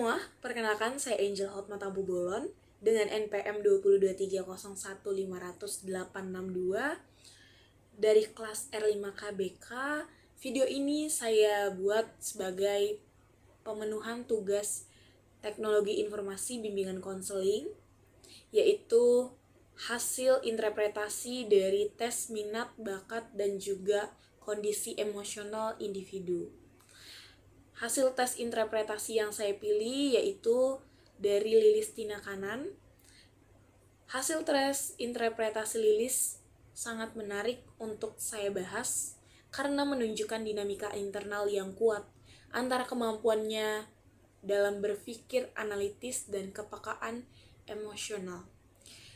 semua, perkenalkan saya Angel Hotmata Bubolon dengan NPM 202301500862 dari kelas R5KBK. Video ini saya buat sebagai pemenuhan tugas teknologi informasi bimbingan konseling, yaitu hasil interpretasi dari tes minat, bakat, dan juga kondisi emosional individu. Hasil tes interpretasi yang saya pilih yaitu dari Lilis Tinakanan. Hasil tes interpretasi Lilis sangat menarik untuk saya bahas karena menunjukkan dinamika internal yang kuat antara kemampuannya dalam berpikir analitis dan kepekaan emosional.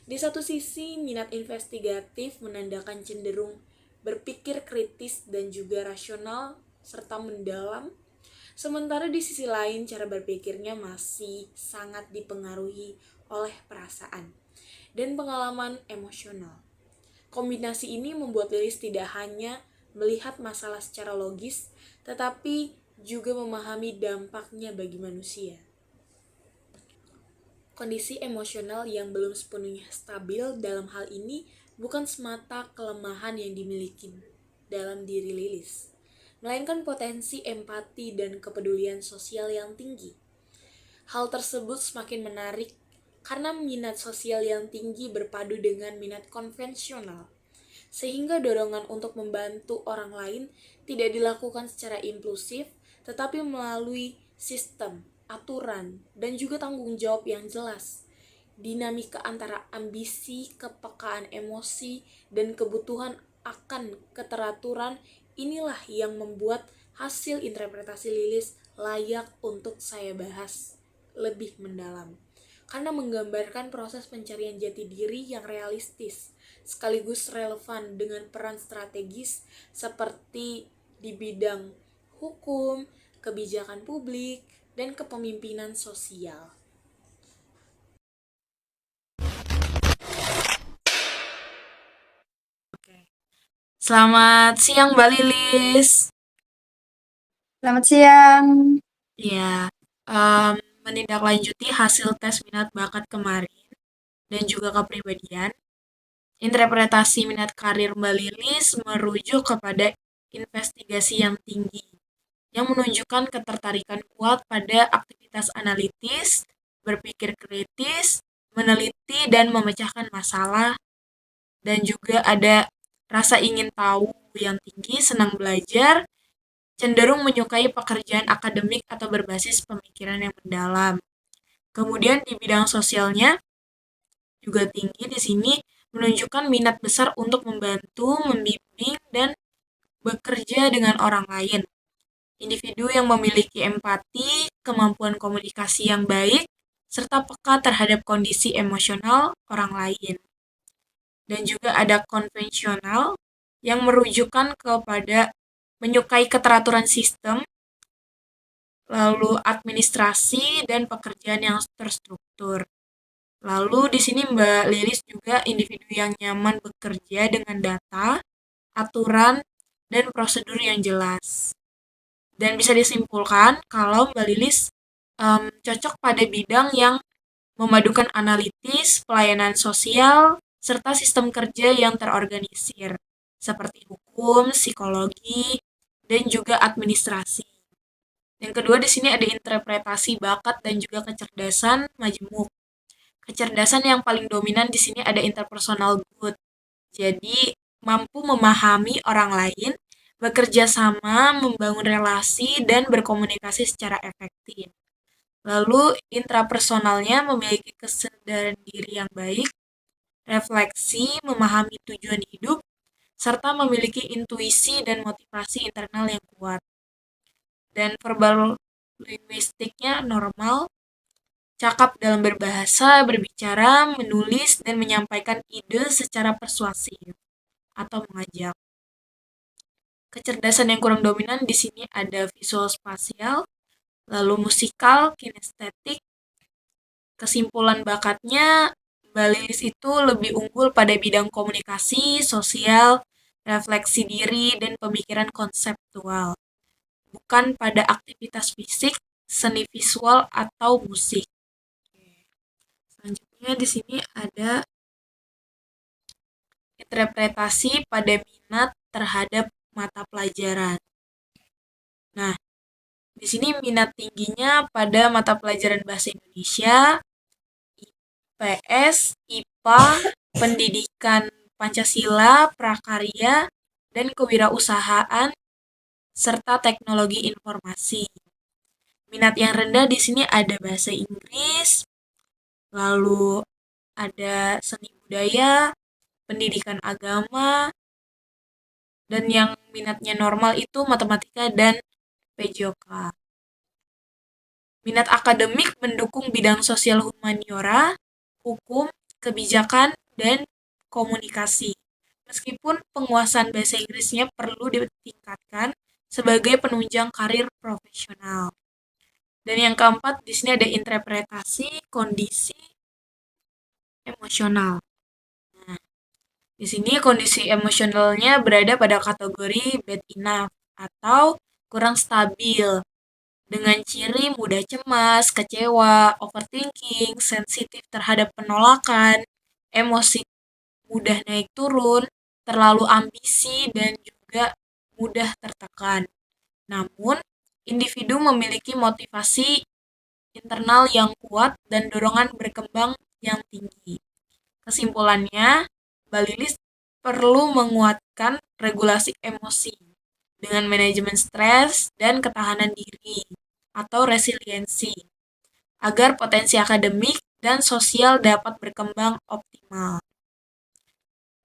Di satu sisi, minat investigatif menandakan cenderung berpikir kritis dan juga rasional serta mendalam. Sementara di sisi lain, cara berpikirnya masih sangat dipengaruhi oleh perasaan dan pengalaman emosional. Kombinasi ini membuat Lilis tidak hanya melihat masalah secara logis, tetapi juga memahami dampaknya bagi manusia. Kondisi emosional yang belum sepenuhnya stabil dalam hal ini bukan semata kelemahan yang dimiliki dalam diri Lilis, melainkan potensi empati dan kepedulian sosial yang tinggi. Hal tersebut semakin menarik karena minat sosial yang tinggi berpadu dengan minat konvensional, sehingga dorongan untuk membantu orang lain tidak dilakukan secara impulsif, tetapi melalui sistem, aturan, dan juga tanggung jawab yang jelas. Dinamika antara ambisi, kepekaan emosi, dan kebutuhan akan keteraturan inilah yang membuat hasil interpretasi Lilis layak untuk saya bahas lebih mendalam, karena menggambarkan proses pencarian jati diri yang realistis, sekaligus relevan dengan peran strategis seperti di bidang hukum, kebijakan publik, dan kepemimpinan sosial. Selamat siang, Mbak Lilis. Selamat siang. Ya, menindaklanjuti hasil tes minat bakat kemarin dan juga kepribadian, interpretasi minat karir Mbak Lilis merujuk kepada investigasi yang tinggi, yang menunjukkan ketertarikan kuat pada aktivitas analitis, berpikir kritis, meneliti dan memecahkan masalah, dan juga ada rasa ingin tahu yang tinggi, senang belajar, cenderung menyukai pekerjaan akademik atau berbasis pemikiran yang mendalam. Kemudian di bidang sosialnya juga tinggi di sini, menunjukkan minat besar untuk membantu, membimbing, dan bekerja dengan orang lain. Individu yang memiliki empati, kemampuan komunikasi yang baik, serta peka terhadap kondisi emosional orang lain. Dan juga ada konvensional yang merujukan kepada menyukai keteraturan sistem, lalu administrasi dan pekerjaan yang terstruktur. Lalu di sini Mbak Lilis juga individu yang nyaman bekerja dengan data, aturan, dan prosedur yang jelas. Dan bisa disimpulkan kalau Mbak Lilis cocok pada bidang yang memadukan analitis, pelayanan sosial, serta sistem kerja yang terorganisir, seperti hukum, psikologi, dan juga administrasi. Yang kedua di sini ada interpretasi bakat dan juga kecerdasan majemuk. Kecerdasan yang paling dominan di sini ada interpersonal good. Jadi mampu memahami orang lain, bekerja sama, membangun relasi, dan berkomunikasi secara efektif. Lalu intrapersonalnya memiliki kesadaran diri yang baik, refleksi, memahami tujuan hidup, serta memiliki intuisi dan motivasi internal yang kuat. Dan verbal linguistiknya normal, cakap dalam berbahasa, berbicara, menulis, dan menyampaikan ide secara persuasif atau mengajak. Kecerdasan yang kurang dominan di sini ada visual spasial, lalu musikal, kinestetik. Kesimpulan bakatnya, Mbak Lilis itu lebih unggul pada bidang komunikasi, sosial, refleksi diri, dan pemikiran konseptual. Bukan pada aktivitas fisik seni visual atau musik. Selanjutnya di sini ada interpretasi pada minat terhadap mata pelajaran. Nah, di sini minat tingginya pada mata pelajaran bahasa Indonesia, IPS, IPA, pendidikan Pancasila, prakarya, dan kewirausahaan serta teknologi informasi. Minat yang rendah di sini ada bahasa Inggris, lalu ada seni budaya, pendidikan agama, dan yang minatnya normal itu matematika dan PJOK. Minat akademik mendukung bidang sosial humaniora, hukum, kebijakan, dan komunikasi. Meskipun penguasaan bahasa Inggrisnya perlu ditingkatkan sebagai penunjang karir profesional. Dan yang keempat, di sini ada interpretasi kondisi emosional. Nah, di sini kondisi emosionalnya berada pada kategori bad enough atau kurang stabil dengan ciri mudah cemas, kecewa, overthinking, sensitif terhadap penolakan, emosi mudah naik turun, terlalu ambisi, dan juga mudah tertekan. Namun, individu memiliki motivasi internal yang kuat dan dorongan berkembang yang tinggi. Kesimpulannya, Mbak Lilis perlu menguatkan regulasi emosi dengan manajemen stres dan ketahanan diri atau resiliensi agar potensi akademik dan sosial dapat berkembang optimal.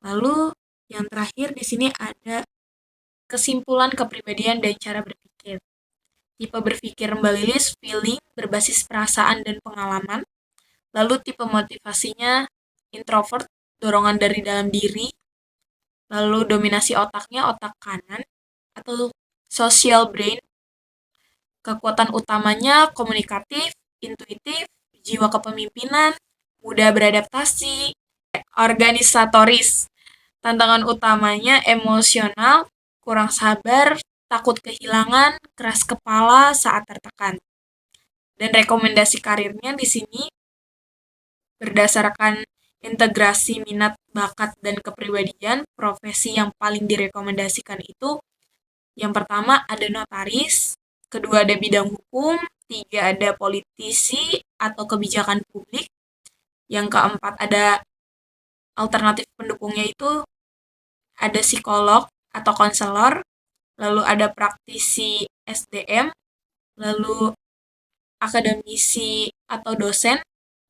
Lalu yang terakhir di sini ada kesimpulan kepribadian dan cara berpikir. Tipe berpikir Mbak Lilis feeling berbasis perasaan dan pengalaman. Lalu tipe motivasinya introvert, dorongan dari dalam diri. Lalu dominasi otaknya otak kanan atau social brain. Kekuatan utamanya komunikatif, intuitif, jiwa kepemimpinan, mudah beradaptasi, organisatoris. Tantangan utamanya emosional, kurang sabar, takut kehilangan, keras kepala saat tertekan. Dan rekomendasi karirnya di sini berdasarkan integrasi minat, bakat, dan kepribadian, profesi yang paling direkomendasikan itu yang pertama ada notaris, kedua ada bidang hukum, tiga ada politisi atau kebijakan publik, yang keempat ada alternatif pendukungnya itu ada psikolog atau konselor, lalu ada praktisi SDM, lalu akademisi atau dosen,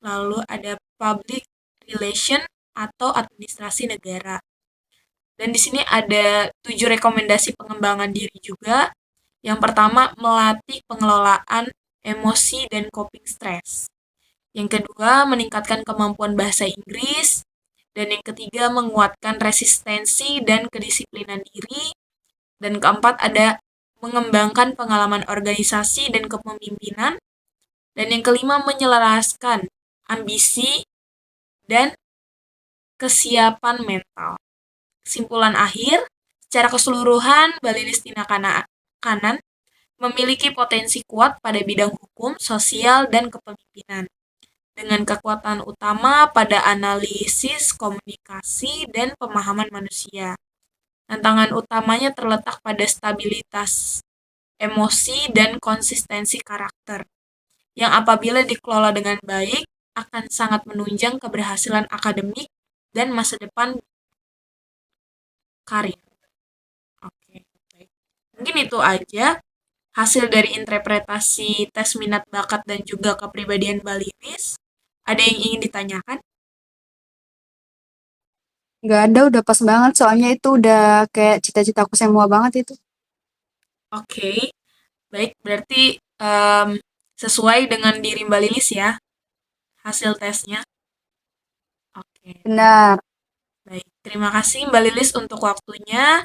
lalu ada public relation atau administrasi negara. Dan di sini ada 7 rekomendasi pengembangan diri juga. Yang pertama, melatih pengelolaan emosi dan coping stress. Yang kedua, meningkatkan kemampuan bahasa Inggris. Dan yang ketiga, menguatkan resistensi dan kedisiplinan diri. Dan keempat, ada mengembangkan pengalaman organisasi dan kepemimpinan. Dan yang kelima, menyelaraskan ambisi dan kesiapan mental. Kesimpulan akhir, secara keseluruhan, Balilis Tindak Kanan memiliki potensi kuat pada bidang hukum, sosial, dan kepemimpinan, dengan kekuatan utama pada analisis, komunikasi, dan pemahaman manusia. Tantangan utamanya terletak pada stabilitas emosi dan konsistensi karakter, yang apabila dikelola dengan baik, akan sangat menunjang keberhasilan akademik dan masa depan karir. Oke, baik. Mungkin itu aja hasil dari interpretasi tes minat bakat dan juga kepribadian Balinis. Ada yang ingin ditanyakan? Nggak ada, udah pas banget. Soalnya itu udah kayak cita-citaku semua banget itu. Oke, baik. Berarti sesuai dengan diri Mbak Lilis ya, hasil tesnya. Oke, baik. Benar. Baik. Terima kasih Mbak Lilis untuk waktunya.